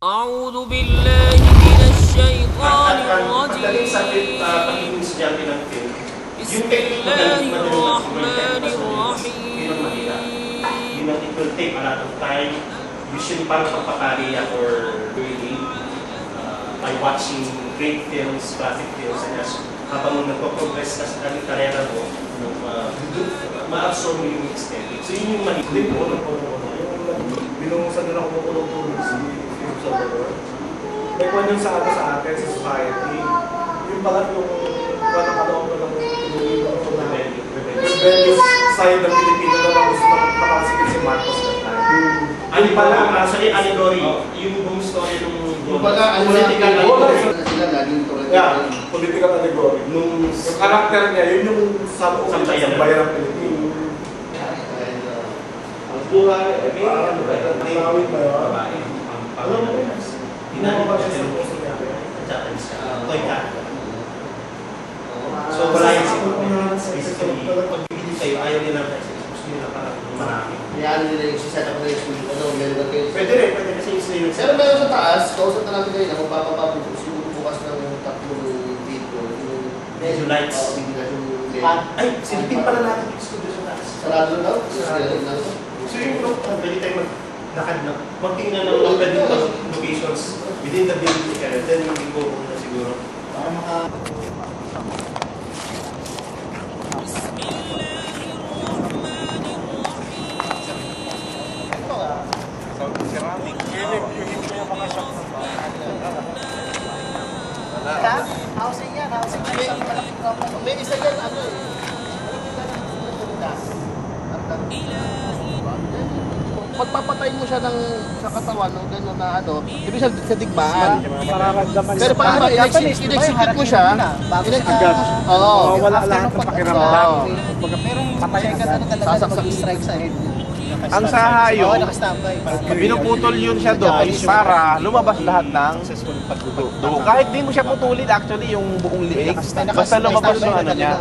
أعوذ بالله من الشيطان الرجيم بسم الله الرحمن الرحيم. It will take a lot of time. Usually parang pagpapariya or really by watching great films, classic films, and as habang nagpo-progress ka sa karera mo, ma-absorb mo yung extended. So yun yung mahigit mo. Binungusan nila ako tulong-tulong si Philip Salvador. May kwan yung sa atin, sa society. Yung pala yung parang kaloob na lang rebellious side ng Pilipino na lang gusto makasigil si Marcos that time. Ano pala, actually, allegory. Yung buong story nung Yung pala, political allegory. sila laging tulad. Yeah, political allegory. Nung Yung karakter niya, yun yung sa bayan ng Pilipino. ang buhay, may Nawin ba yun? babae, ang Alam mo, Hinanip ba siya siya ng sa puso niya? Japanese ka. Toy ka. So wala yung siguro. Basically, pag bibili kayo, ayaw nila gusto nila parang marami. Yan nila yung set up na yung meron kayo. Pwede kasi yung sa'yo. Pero meron sa taas, kausap na natin kayo na magpapapaputos yung bukas ng tatlong video. Medyo lights. Hindi na yung Ay, silipin pala natin yung studio sa taas. sarado daw. Sarado na. So yung pwede tayo maglakad na. Magtingnan ng mga pwede locations within the building ka. Then hindi ko na siguro. Para maka... Housing yan, housing yan. May isa yan, ano eh. Pagpapatay mo siya ng sa katawan ng gano'n na ano, ibig sabihin sa digmaan. Pero pag in-execute mo siya, Agad. oo. Wala lahat ng pakiramdam. Sasaksak strike sa head. Ang sa hayop, pinuputol yun siya doon para lumabas lahat ng dugo. Kahit di mo siya putulin actually yung buong liig, basta lumabas yung ano niya.